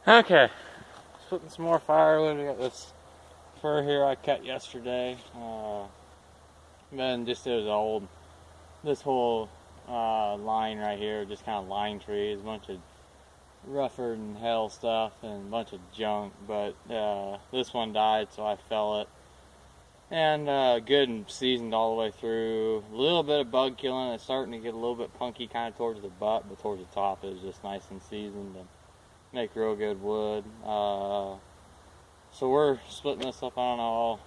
Okay, splitting some more firewood. We got this fir here I cut yesterday. Then just it was old. This whole line right here, just kind of line trees, a bunch of rougher than hell stuff and a bunch of junk. But this one died, so I fell it. And good and seasoned all the way through. A little bit of bug killing. It's starting to get a little bit punky kind of towards the butt, but towards the top it was just nice and seasoned and make real good wood. So we're splitting this up. I don't know, I'll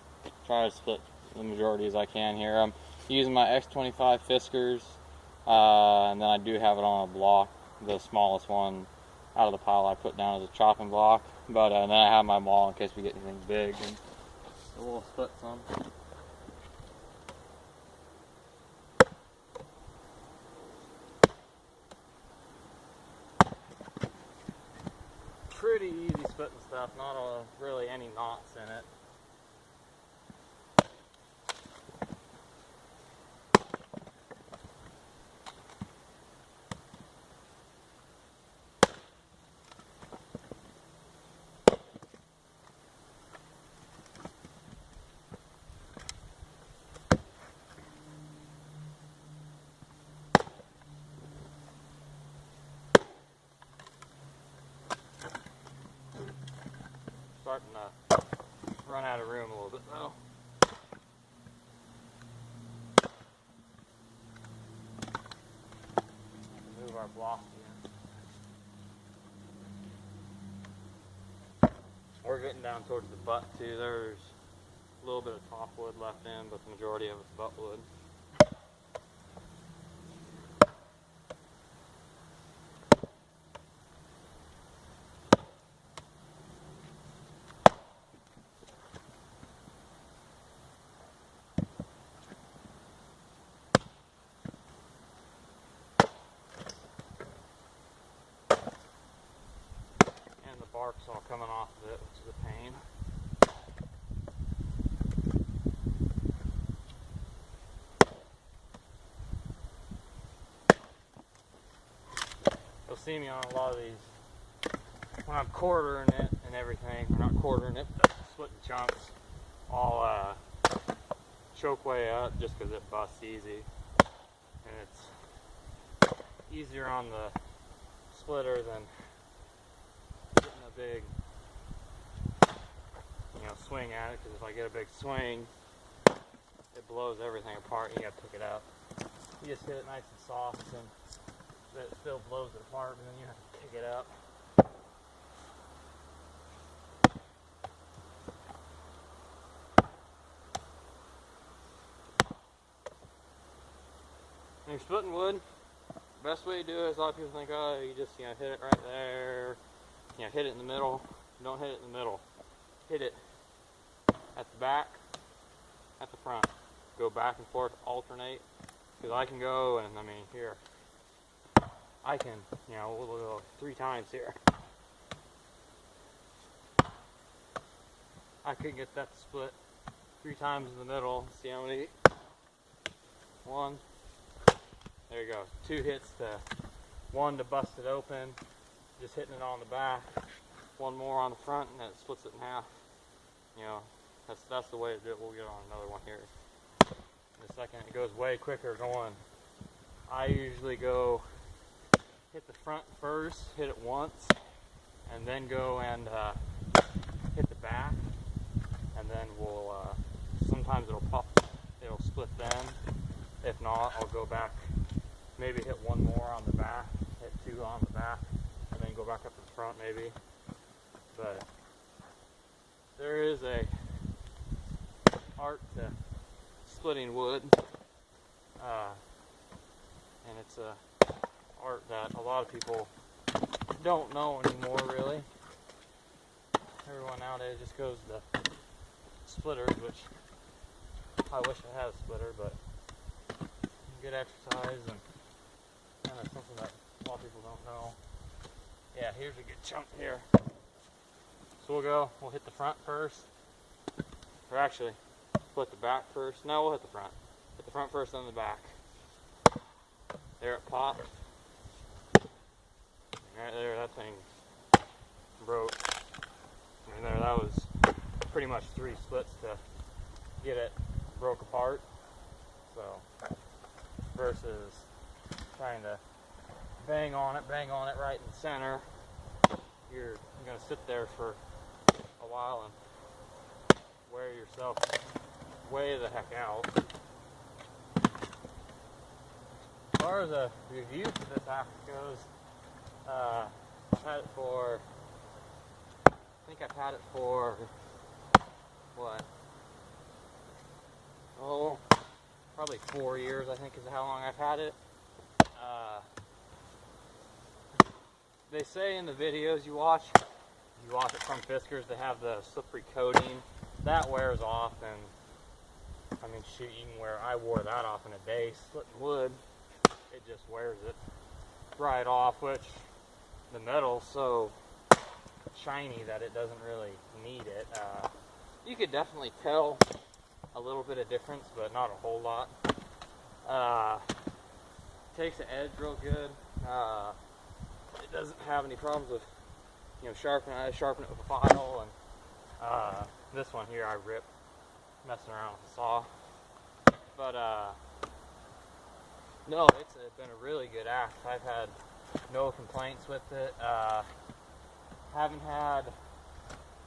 try to split the majority as I can here. I'm using my X25 Fiskars, and then I do have it on a block, the smallest one out of the pile I put down as a chopping block. But then I have my maul in case we get anything big. And so we'll split some. Pretty easy splitting stuff, not really any knots in it. Starting to run out of room a little bit though. Move our block again. We're getting down towards the butt too. There's a little bit of top wood left in, but the majority of it's butt wood. Bark's all coming off of it, which is a pain. You'll see me on a lot of these when I'm quartering it and everything. We're not quartering it, but splitting chunks. I'll choke way up just because it busts easy, and it's easier on the splitter than big, swing at it, because if I get a big swing, it blows everything apart. You gotta pick it up. You just hit it nice and soft, and it still blows it apart, and then you have to pick it up. When you're splitting wood, the best way to do it is a lot of people think, oh, you just hit it right there. Hit it in the middle. Don't hit it in the middle. Hit it at the back, at the front. Go back and forth, alternate. Because I can go, and I mean, here, I can, we'll go 3 times here. I could get that to split 3 times in the middle. See how many? 1. There you go. 2 hits to 1 to bust it open. Just hitting it on the back, 1 more on the front, and that splits it in half. That's the way to do it. We'll get on another one here in a second. It goes way quicker going. I usually go hit the front first, hit it once, and then go and hit the back, and then we'll sometimes it'll split then. If not, I'll go back, maybe hit 1 more on the back, hit 2 on the back, and then go back up to the front maybe. But there is a art to splitting wood, and it's a art that a lot of people don't know anymore really. Everyone nowadays just goes to splitters, which I wish I had a splitter, but good exercise and kind of something that a lot of people don't know. Yeah, here's a good chunk here. So we'll hit the front first, or actually split the back first. No, we'll hit the front. Hit the front first, then the back. There it popped. Right there, that thing broke. that was pretty much 3 splits to get it broke apart. So versus trying to bang on it right in the center, you're going to sit there for a while and wear yourself way the heck out. As far as a review for this axe goes, I've had it for, I think I've had it for, what, probably 4 years, I think is how long I've had it. They say in the videos you watch it from Fiskars, they have the slippery coating. That wears off, and I mean, shoot, I wore that off in a day, splitting wood. It just wears it right off, which the metal's so shiny that it doesn't really need it. You could definitely tell a little bit of difference, but not a whole lot. Takes the edge real good. It doesn't have any problems with, sharpening. I sharpen it with a file, and this one here I rip messing around with the saw. But no, it's been a really good axe. I've had no complaints with it. Haven't had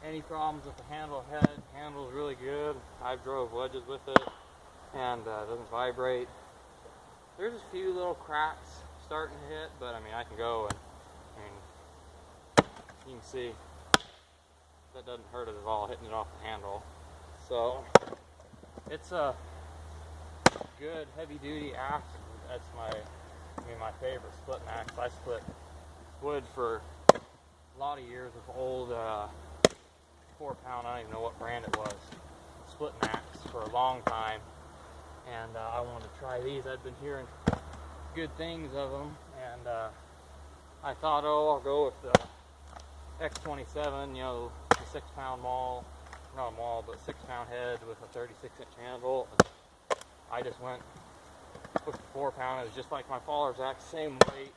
any problems with the handle head. Handle's really good. I've drove wedges with it, and it doesn't vibrate. There's a few little cracks starting to hit, but I mean, I can go and you can see that doesn't hurt it at all, hitting it off the handle. So it's a good heavy-duty axe. That's my favorite splitting axe. I split wood for a lot of years with old 4-pound, I don't even know what brand it was, splitting axe for a long time, and I wanted to try these. I'd been hearing good things of them, and I thought, I'll go with the X27, the 6-pound maul, not a maul, but 6-pound head with a 36-inch handle. I just went with the 4-pound. It was just like my Faller's axe, same weight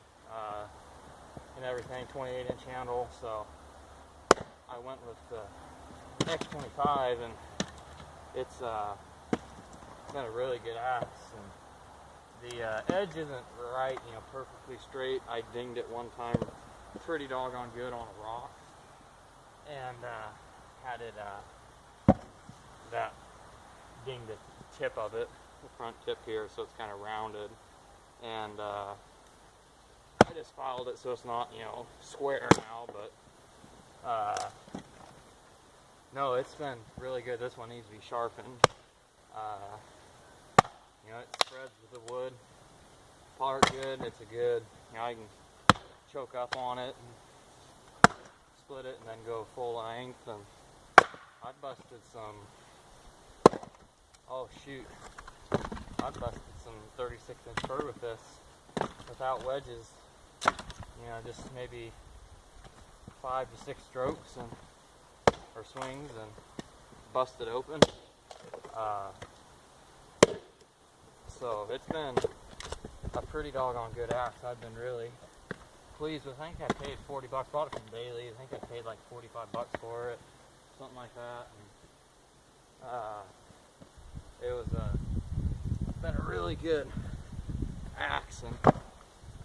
and everything, 28-inch handle. So I went with the X25, and it's been a really good axe. And the edge isn't right, perfectly straight. I dinged it one time pretty doggone good on a rock, and had it that dinged the tip of it, the front tip here, so it's kind of rounded, and I just filed it so it's not square now, but no, it's been really good. This one needs to be sharpened. It spreads with the wood part good. It's a good, I can choke up on it and split it and then go full length. And I busted some, I busted some 36-inch fir with this without wedges. Just maybe 5 to 6 strokes or swings, and busted open. So it's been a pretty doggone good axe. I've been really pleased with. I think I paid $40. Bought it from Bailey. I think I paid like $45 for it, something like that. And, it was been a really good axe, and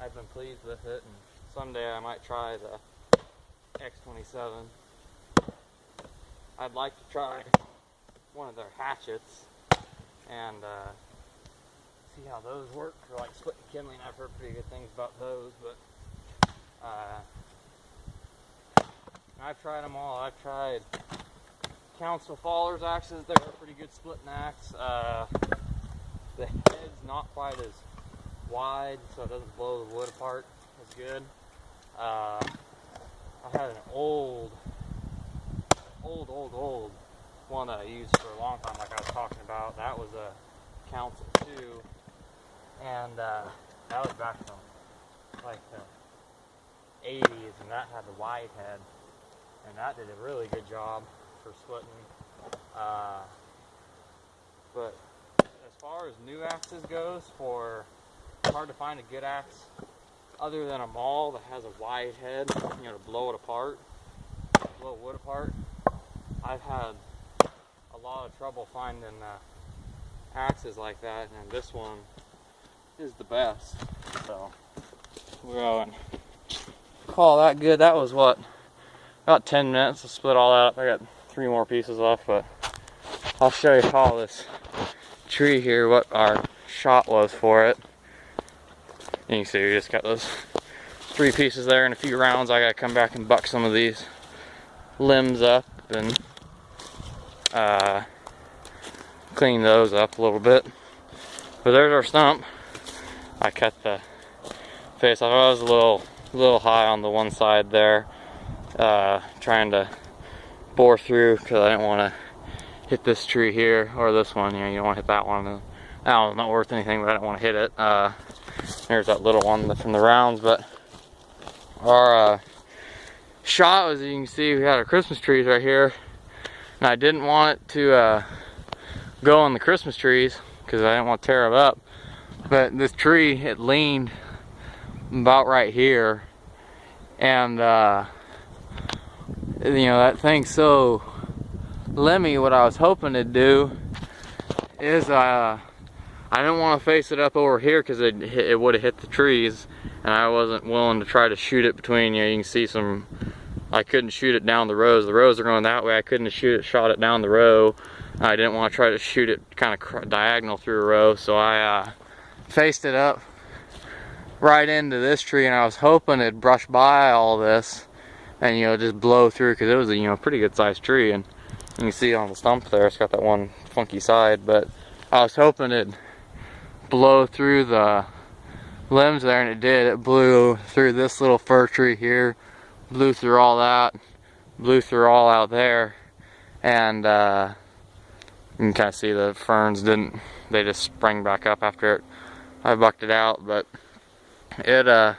I've been pleased with it. And someday I might try the X27. I'd like to try one of their hatchets and see how those work for like splitting kindling. I've heard pretty good things about those, but I've tried them all. I've tried Council Faller's axes. They're a pretty good splitting axe. The head's not quite as wide, so it doesn't blow the wood apart as good. I had an old one that I used for a long time, like I was talking about. That was a Council too, and that was back from like the 80s, and that had the wide head, and that did a really good job for splitting. But as far as new axes goes, it's hard to find a good axe other than a maul that has a wide head, to blow it apart, blow wood apart. I've had a lot of trouble finding axes like that, and this one is the best. So we're going call that good. That was what, about 10 minutes to split all that up. I got 3 more pieces left, but I'll show you how this tree here, what our shot was for it. And you can see we just got those 3 pieces there. In a few rounds I gotta come back and buck some of these limbs up and clean those up a little bit. But there's our stump. I cut the face off. I was a little high on the one side there, trying to bore through because I didn't want to hit this tree here or this one. You know, you don't want to hit that one. That one's not worth anything, but I didn't want to hit it. There's that little one from the rounds. But our shot, as you can see, we had our Christmas trees right here, and I didn't want it to go on the Christmas trees because I didn't want to tear them up. But this tree, it leaned about right here, and you know, that thing's so limmy. What I was hoping to do is I didn't want to face it up over here because it would have hit the trees, and I wasn't willing to try to shoot it between, you know, you can see some, I couldn't shoot it down the rows. The rows are going that way. I couldn't shot it down the row. I didn't want to try to shoot it kind of diagonal through a row, so I faced it up right into this tree, and I was hoping it'd brush by all this and, you know, just blow through, because it was a, you know, pretty good sized tree, and you can see on the stump there it's got that one funky side. But I was hoping it'd blow through the limbs there, and it did. It blew through this little fir tree here, blew through all that, blew through all out there, and you can kind of see the ferns they just sprang back up after I bucked it out. But it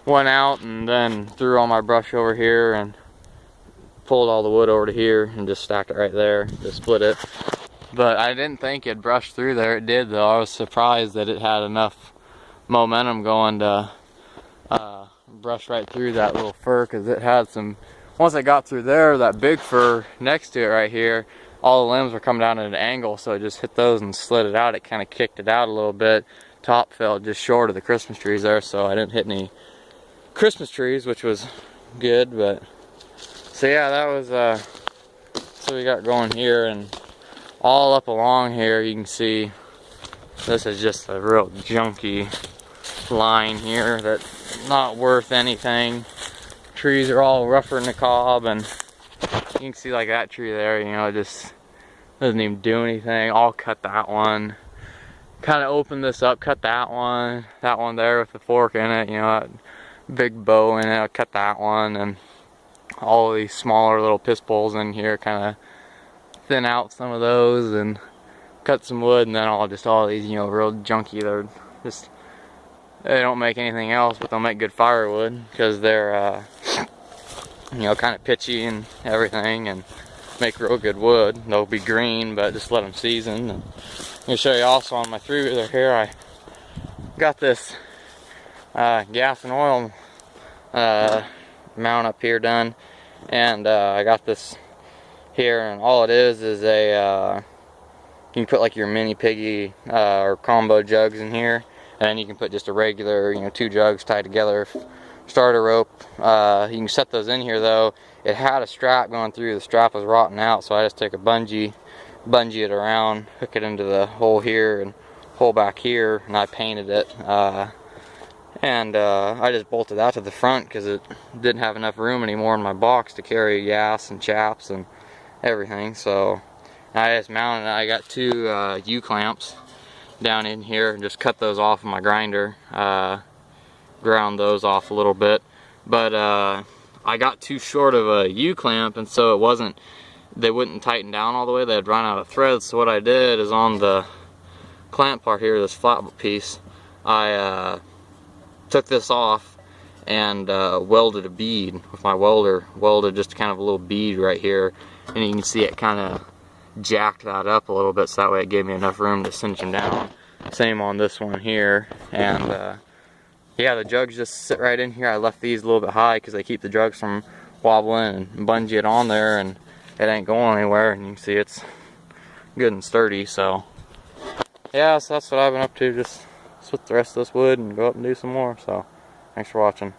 went out and then threw all my brush over here and pulled all the wood over to here and just stacked it right there to split it. But I didn't think it'd brush through there. It did though. I was surprised that it had enough momentum going to brush right through that little fir, because it had some, once I got through there, that big fir next to it right here, all the limbs were coming down at an angle, so it just hit those and slid it out. It kind of kicked it out a little bit. Top fell just short of the Christmas trees there, so I didn't hit any Christmas trees, which was good. But so yeah, that was so we got going here, and all up along here you can see this is just a real junky line here that's not worth anything. Trees are all rougher than the cob, and you can see like that tree there, you know, it just doesn't even do anything. I'll cut that one, kind of open this up, cut that one there with the fork in it, you know, that big bow in it. I'll cut that one, and all these smaller little pistils in here, kind of thin out some of those and cut some wood, and then all these, you know, real junky, they're just, they don't make anything else, but they'll make good firewood because they're you know, kind of pitchy and everything, and make real good wood. They'll be green, but just let them season. And I'm gonna show you also on my 3-wheeler here, I got this gas and oil mount up here done, and I got this here, and all it is a you can put like your mini piggy or combo jugs in here, and then you can put just a regular, you know, 2 jugs tied together, starter rope. You can set those in here though. It had a strap going through, the strap was rotting out, so I just take a bungee it around, hook it into the hole here and hole back here, and I painted it. And I just bolted that to the front because it didn't have enough room anymore in my box to carry gas and chaps and everything. So I just mounted it. I got 2 U-clamps down in here and just cut those off of my grinder, ground those off a little bit. But I got too short of a U-clamp, and so they wouldn't tighten down all the way. They'd run out of threads. So what I did is on the clamp part here, this flat piece, I took this off and welded a bead with my welder. Welded just kind of a little bead right here, and you can see it kind of jacked that up a little bit, so that way it gave me enough room to cinch them down. Same on this one here. And yeah, the jugs just sit right in here. I left these a little bit high because they keep the jugs from wobbling, and bungee it on there, and it ain't going anywhere, and you can see it's good and sturdy. So yeah, so that's what I've been up to, just split the rest of this wood and go up and do some more. So thanks for watching.